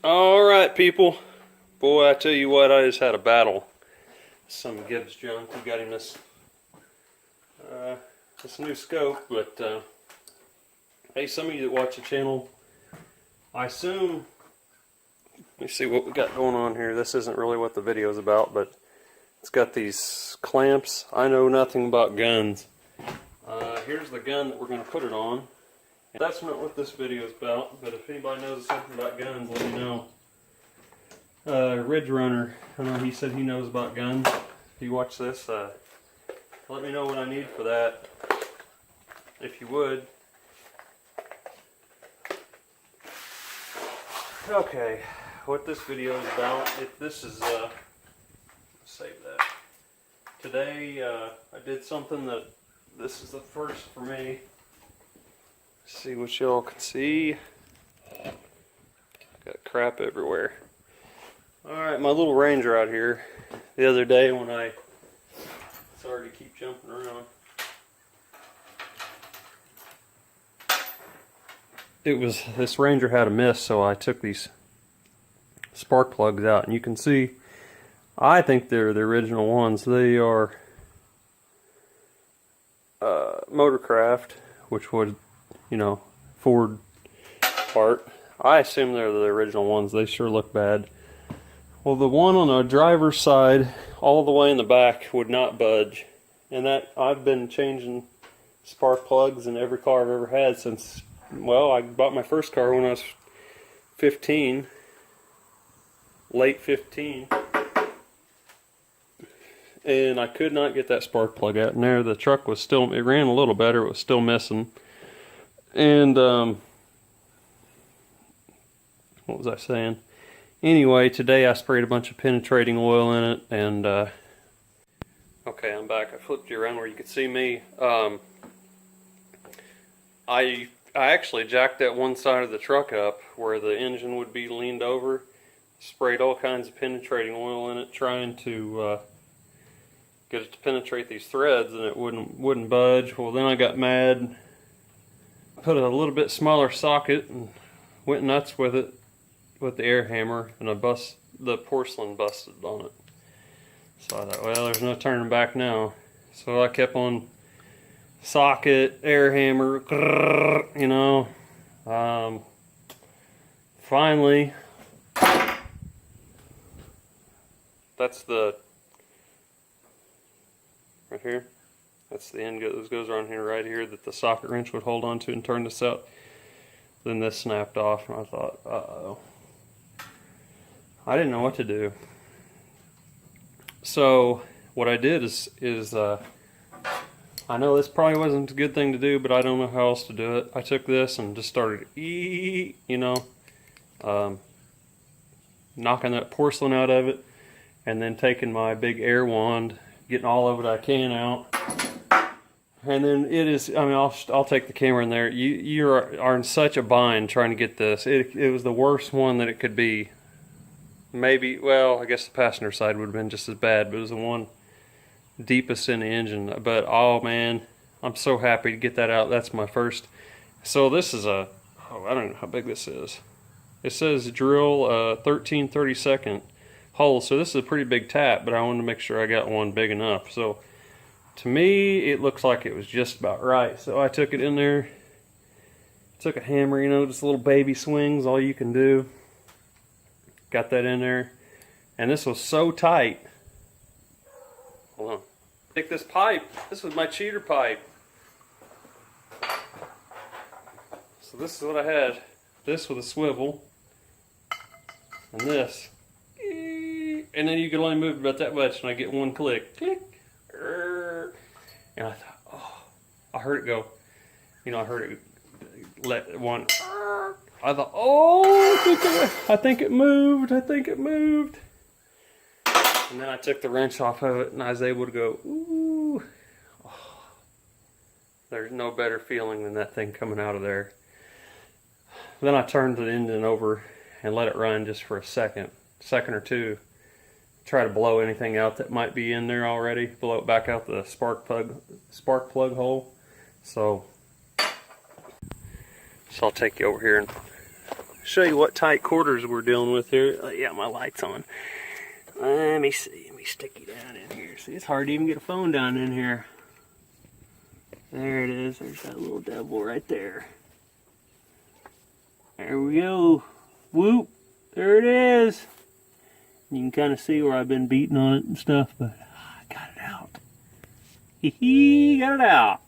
Alright, people. Boy, I tell you what, I just had a battle. Some Gibbs junk. We got him this new scope, but hey, some of you that watch the channel, I assume, let me see what we got going on here. This isn't really what the video is about, but it's got these clamps. I know nothing about guns. Here's the gun that we're going to put it on. That's not what this video is about, but if anybody knows something about guns, let me know. Ridge Runner, I know he said he knows about guns. If you watch this, let me know what I need for that, if you would. Okay, what this video is about, this is, save that. Today, I did something that, this is the first for me. See what y'all can see. Got crap everywhere. Alright, my little Ranger out here. The other day when sorry to keep jumping around. This Ranger had a miss, so I took these spark plugs out, and you can see, I think they're the original ones. They are Motorcraft, which would, you know, Ford part. I assume they're the original ones. They sure look bad. Well, the one on the driver's side, all the way in the back, would not budge. And that, I've been changing spark plugs in every car I've ever had since, well, I bought my first car when I was 15. Late 15. And I could not get that spark plug out in there. The truck was still, it ran a little better, it was still missing. And, what was I saying? Anyway, today I sprayed a bunch of penetrating oil in it, and, okay, I'm back. I flipped you around where you could see me. I actually jacked that one side of the truck up where the engine would be leaned over, sprayed all kinds of penetrating oil in it, trying to, get it to penetrate these threads, and it wouldn't budge. Well, then I got mad, put a little bit smaller socket, and went nuts with it with the air hammer, and the porcelain busted on it. So I thought, well, there's no turning back now. So I kept on socket, air hammer, you know. Finally, that's the right here. That's the end goes around here, right here, that the socket wrench would hold on to and turn this out. Then this snapped off, and I thought, uh-oh. I didn't know what to do. So what I did is I know this probably wasn't a good thing to do, but I don't know how else to do it. I took this and just started, you know, knocking that porcelain out of it, and then taking my big air wand, getting all of it I can out. And then it is, I mean, I'll take the camera in there. You are in such a bind trying to get this. It was the worst one that it could be. Maybe, well, I guess the passenger side would have been just as bad, but it was the one deepest in the engine. But, oh man, I'm so happy to get that out. That's my first. So this is I don't know how big this is. It says drill 13/32 hole, so this is a pretty big tap, but I wanted to make sure I got one big enough. So to me, it looks like it was just about right. So I took it in there, took a hammer, you know, just little baby swings, all you can do. Got that in there, and this was so tight. Hold on. Take this pipe. This was my cheater pipe. So this is what I had. This with a swivel, and this. And then you can only move about that much, and I get one click. Click. And I thought, oh, I heard it go. You know, I heard it let one. I thought, oh, I think it moved. I think it moved. And then I took the wrench off of it, and I was able to go, ooh. Oh, there's no better feeling than that thing coming out of there. Then I turned the engine over and let it run just for a second or two. Try to blow anything out that might be in there already. Blow it back out the spark plug hole. So I'll take you over here and show you what tight quarters we're dealing with here. Yeah, my light's on. Let me see. Let me stick you down in here. See, it's hard to even get a phone down in here. There it is. There's that little devil right there. There we go. Whoop. There it is. You can kind of see where I've been beating on it and stuff, but I got it out. Hee got it out.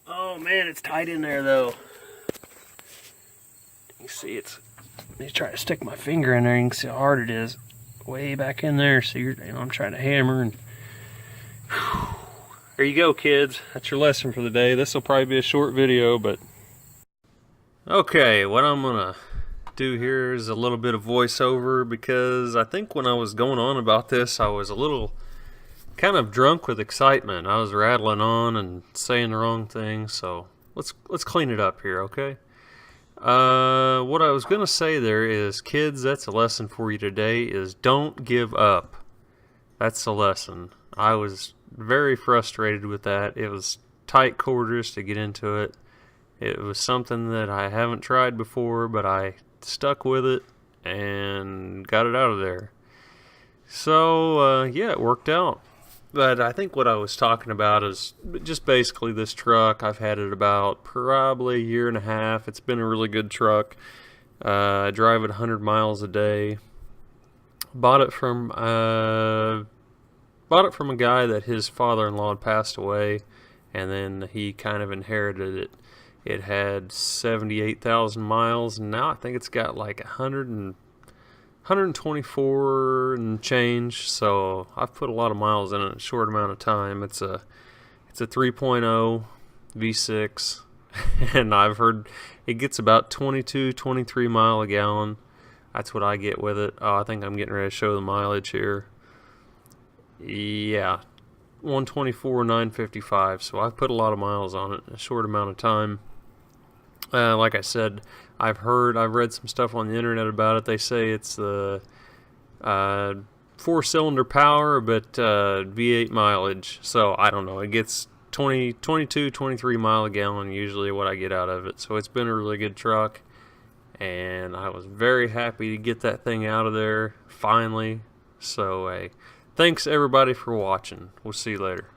Oh man, it's tight in there though. You see it's, let me try to stick my finger in there, you can see how hard it is. Way back in there, so I'm trying to hammer and whew. There you go, kids. That's your lesson for the day. This will probably be a short video, but okay, what I'm gonna do here is a little bit of voiceover, because I think when I was going on about this, I was a little kind of drunk with excitement. I was rattling on and saying the wrong thing, so let's clean it up here, okay? What I was gonna say there is, kids, that's a lesson for you today, is don't give up. That's the lesson. I was very frustrated with that. It was tight quarters to get into it. It was something that I haven't tried before, but I stuck with it and got it out of there. So, yeah, it worked out. But I think what I was talking about is just basically this truck. I've had it about probably a year and a half. It's been a really good truck. I drive it 100 miles a day. Bought it from a guy that his father-in-law had passed away, and then he kind of inherited it. It had 78,000 miles, and now I think it's got like 124 and change. So I've put a lot of miles in it in a short amount of time. It's a 3.0 V6, and I've heard it gets about 22, 23 mile a gallon. That's what I get with it. Oh, I think I'm getting ready to show the mileage here. Yeah, 124, 955. So I've put a lot of miles on it in a short amount of time. Like I said, I've read some stuff on the internet about it. They say it's the 4-cylinder power, but V8 mileage. So I don't know. It gets 22, 23 mile a gallon usually what I get out of it. So it's been a really good truck, and I was very happy to get that thing out of there finally. So thanks everybody for watching. We'll see you later.